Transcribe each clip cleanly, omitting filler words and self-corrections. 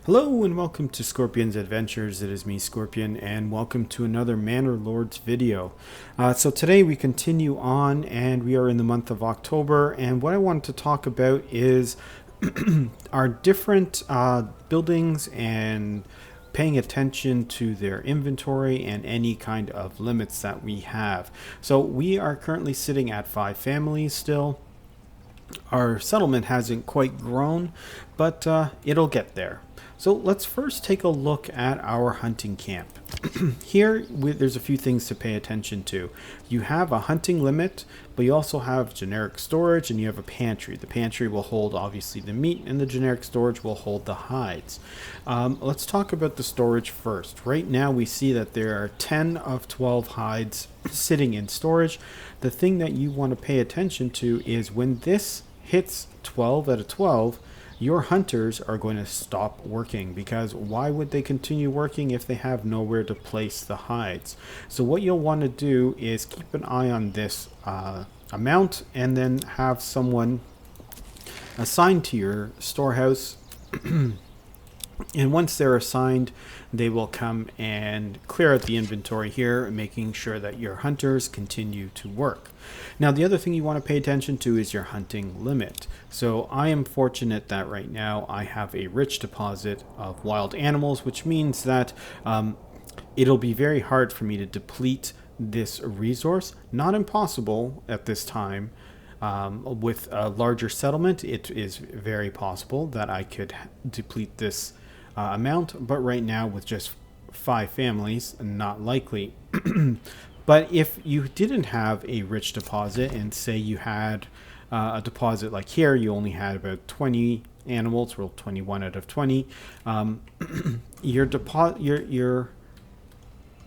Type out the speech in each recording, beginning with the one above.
Hello and welcome to Scorpion's Adventures. It is me, Scorpion, and welcome to another Manor Lords video. So today we continue on, and we are in the month of October, and what I wanted to talk about is our different buildings and paying attention to their inventory and any kind of limits that we have. So we are currently sitting at 5 families still. Our settlement hasn't quite grown, but it'll get there. So let's first take a look at our hunting camp. Here, there's a few things to pay attention to. You have a hunting limit, but you also have generic storage, and you have a pantry. The pantry will hold, obviously, the meat, and the generic storage will hold the hides. Let's talk about the storage first. Right now, we see that there are 10 of 12 hides sitting in storage. The thing that you want to pay attention to is when this hits 12 out of 12, your hunters are going to stop working, because why would they continue working if they have nowhere to place the hides? So what you'll want to do is keep an eye on this amount, and then have someone assigned to your storehouse. And once they're assigned, they will come and clear out the inventory here, making sure that your hunters continue to work. Now, the other thing you want to pay attention to is your hunting limit. So I am fortunate that right now I have a rich deposit of wild animals, which means that it'll be very hard for me to deplete this resource. Not impossible at this time. With a larger settlement, it is very possible that I could deplete this amount, but right now with just 5 families, not likely. But if you didn't have a rich deposit, and say you had a deposit like here, you only had about 20 animals, well, 21 out of 20, your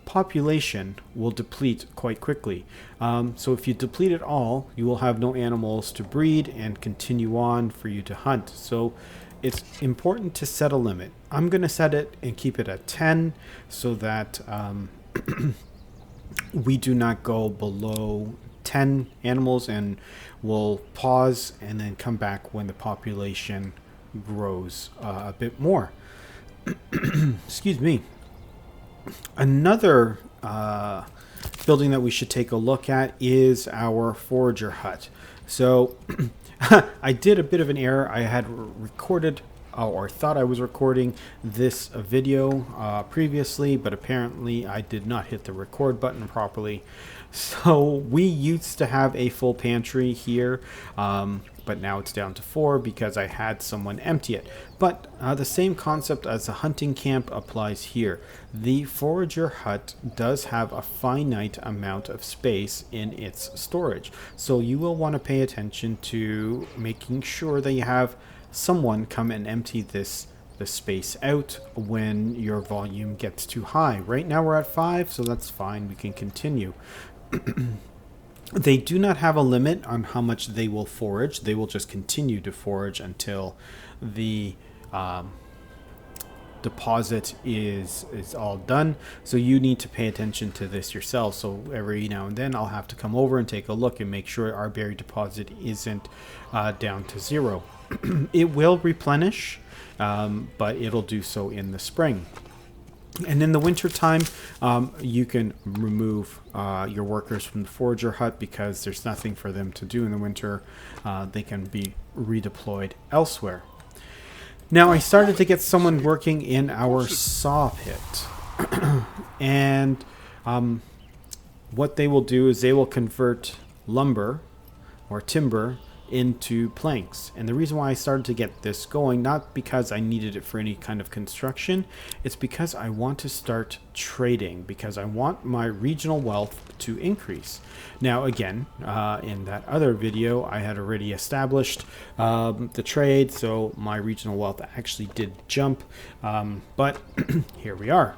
population will deplete quite quickly. So if you deplete it all, you will have no animals to breed and continue on for you to hunt. So it's important to set a limit. I'm going to set it and keep it at 10 so that we do not go below 10 animals, and we'll pause and then come back when the population grows a bit more. Excuse me. Another building that we should take a look at is our forager hut. So I did a bit of an error. I had recorded or thought I was recording this video previously, but apparently I did not hit the record button properly. So we used to have a full pantry here, but now it's down to 4 because I had someone empty it. But the same concept as a hunting camp applies here. The forager hut does have a finite amount of space in its storage, so you will want to pay attention to making sure that you have someone come and empty the space out when your volume gets too high. Right now we're at 5, so that's fine. We can continue. They do not have a limit on how much they will forage. They will just continue to forage until the deposit is all done. So you need to pay attention to this yourself. So every now and then I'll have to come over and take a look and make sure our berry deposit isn't down to 0. It will replenish, but it'll do so in the spring. And in the winter time, you can remove your workers from the forager hut because there's nothing for them to do in the winter. They can be redeployed elsewhere. Now, I started to get someone working in our saw pit. And what they will do is they will convert lumber or timber into planks. And the reason why I started to get this going, not because I needed it for any kind of construction, it's because I want to start trading, because I want my regional wealth to increase. Now again, in that other video I had already established the trade, so my regional wealth actually did jump, but here we are.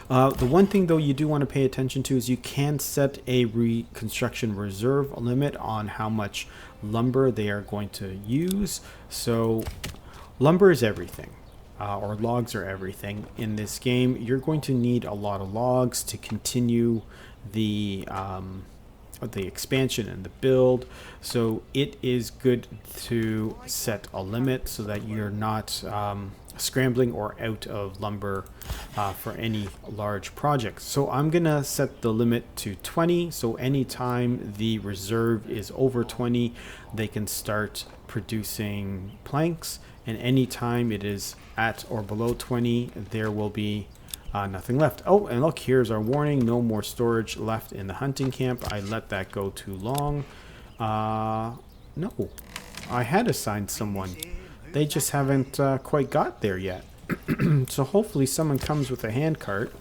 The one thing, though, you do want to pay attention to is you can set a reconstruction reserve limit on how much lumber they are going to use. So lumber is everything, or logs are everything in this game. You're going to need a lot of logs to continue the the expansion and the build. So it is good to set a limit so that you're not scrambling or out of lumber for any large projects. So I'm gonna set the limit to 20, so anytime the reserve is over 20, they can start producing planks, and anytime it is at or below 20, there will be nothing left. Oh, and look, here's our warning: no more storage left in the hunting camp. I let that go too long. No, I had assigned someone. They just haven't quite got there yet. So hopefully someone comes with a handcart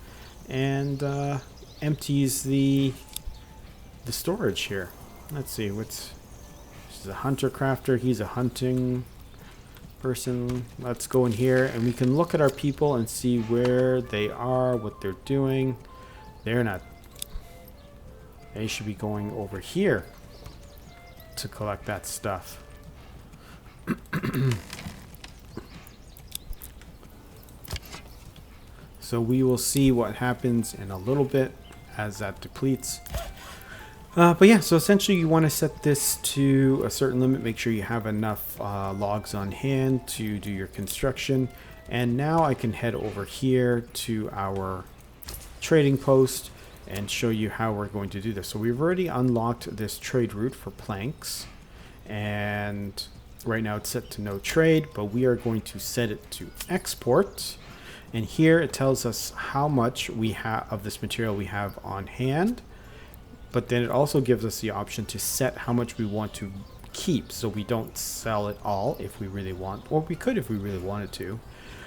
and empties the storage here. Let's see, this is a hunter crafter. He's a hunting person. Let's go in here and we can look at our people and see where they are, what they're doing. They're not. They should be going over here to collect that stuff. So we will see what happens in a little bit as that depletes. But yeah, so essentially you want to set this to a certain limit. Make sure you have enough logs on hand to do your construction. And now I can head over here to our trading post and show you how we're going to do this. So we've already unlocked this trade route for planks. And right now it's set to no trade, but we are going to set it to export. And here it tells us how much we have of this material we have on hand. But then it also gives us the option to set how much we want to keep, so we don't sell it all if we really want, or we could if we really wanted to.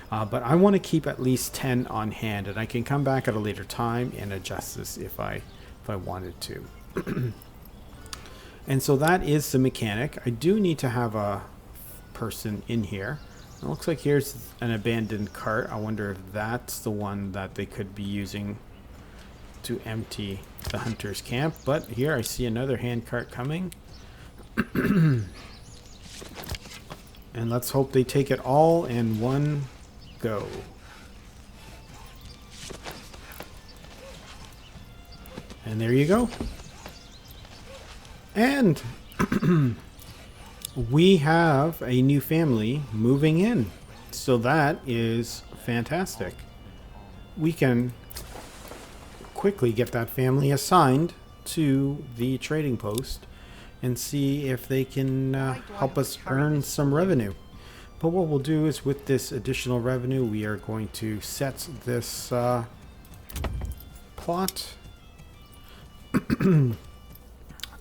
But I want to keep at least 10 on hand, and I can come back at a later time and adjust this if I wanted to. And so that is the mechanic. I do need to have a person in here. It looks like here's an abandoned cart. I wonder if that's the one that they could be using to empty the hunter's camp. But here I see another hand cart coming. And let's hope they take it all in one go. And there you go. And we have a new family moving in. So that is fantastic. We can quickly get that family assigned to the trading post and see if they can help us earn some revenue. But what we'll do is, with this additional revenue, we are going to set this plot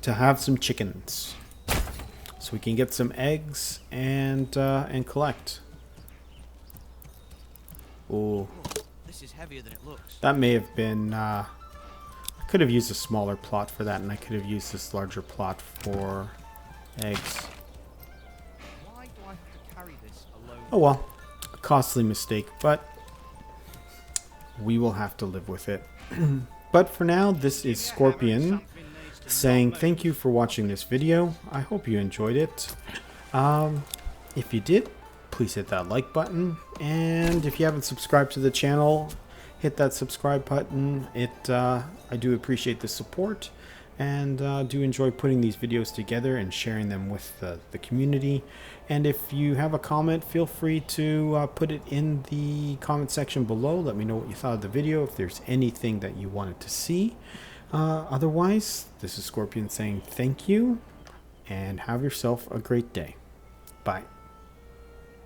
to have some chickens, so we can get some eggs and collect. Oh, this is heavier than it looks. That may have been. I could have used a smaller plot for that, and I could have used this larger plot for eggs. Why do I have to carry this alone? Oh well, a costly mistake, but we will have to live with it. But for now, this is Scorpion saying thank you for watching this video. I hope you enjoyed it. If you did, please hit that like button, and if you haven't subscribed to the channel, hit that subscribe button. I do appreciate the support, and do enjoy putting these videos together and sharing them with the community. And if you have a comment, feel free to put it in the comment section below. Let me know what you thought of the video, if there's anything that you wanted to see. Otherwise, this is Scorpion saying thank you, and have yourself a great day. Bye.